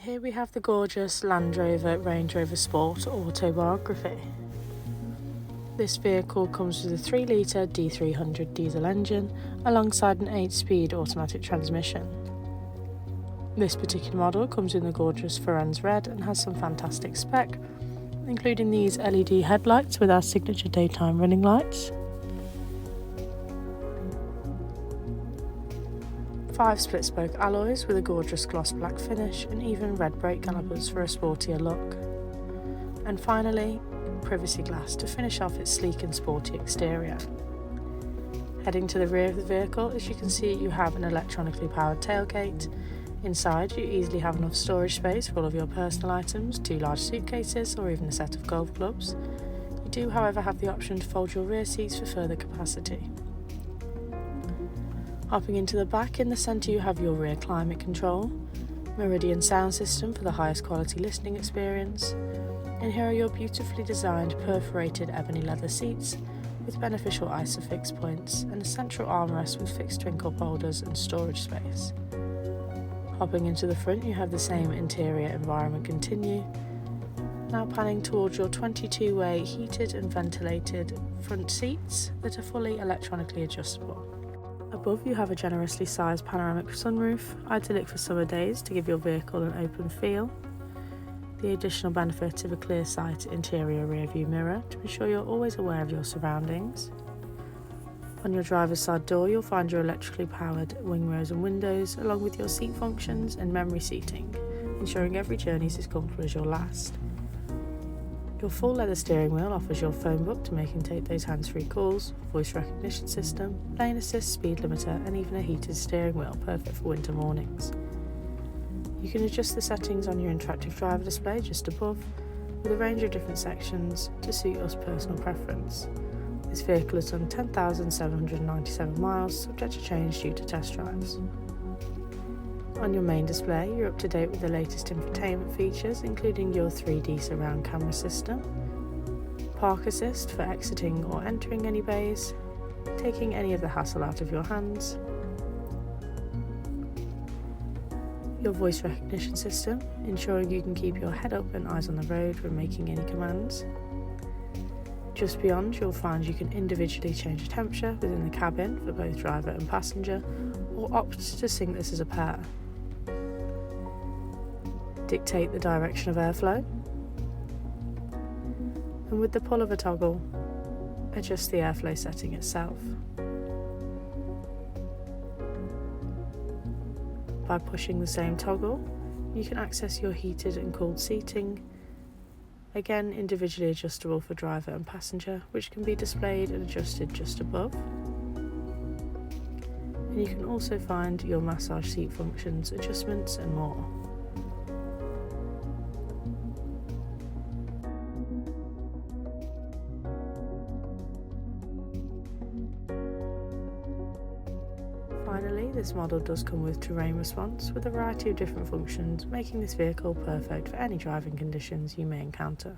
Here we have the gorgeous Land Rover Range Rover Sport Autobiography. This vehicle comes with a 3-litre D300 diesel engine alongside an 8-speed automatic transmission. This particular model comes in the gorgeous Firenze Red and has some fantastic spec, including these LED headlights with our signature daytime running lights, 5 split-spoke alloys with a gorgeous gloss black finish, and even red brake calipers for a sportier look. And finally, privacy glass to finish off its sleek and sporty exterior. Heading to the rear of the vehicle, as you can see, you have an electronically powered tailgate. Inside, you easily have enough storage space for all of your personal items, 2 large suitcases or even a set of golf clubs. You do, however, have the option to fold your rear seats for further capacity. Hopping into the back, in the centre you have your rear climate control, Meridian sound system for the highest quality listening experience, and here are your beautifully designed perforated ebony leather seats with beneficial isofix points and a central armrest with fixed twin cup holders and storage space. Hopping into the front, you have the same interior environment continue. Now panning towards your 22-way heated and ventilated front seats that are fully electronically adjustable. Above you have a generously sized panoramic sunroof, idyllic for summer days to give your vehicle an open feel. The additional benefit of a clear sight interior rear view mirror to ensure you're always aware of your surroundings. On your driver's side door, you'll find your electrically powered wing mirrors and windows, along with your seat functions and memory seating, ensuring every journey is as comfortable as your last. Your full leather steering wheel offers your phone book to make and take those hands-free calls, voice recognition system, lane assist, speed limiter, and even a heated steering wheel, perfect for winter mornings. You can adjust the settings on your interactive driver display just above, with a range of different sections to suit your personal preference. This vehicle has done 10,797 miles, subject to change due to test drives. On your main display, you're up to date with the latest infotainment features, including your 3D surround camera system, park assist for exiting or entering any bays, taking any of the hassle out of your hands, your voice recognition system, ensuring you can keep your head up and eyes on the road when making any commands. Just beyond, you'll find you can individually change the temperature within the cabin for both driver and passenger, or opt to sync this as a pair. Dictate the direction of airflow, and with the pull of a toggle, adjust the airflow setting itself. By pushing the same toggle, you can access your heated and cooled seating, again individually adjustable for driver and passenger, which can be displayed and adjusted just above. And you can also find your massage seat functions, adjustments and more. Finally, this model does come with terrain response with a variety of different functions, making this vehicle perfect for any driving conditions you may encounter.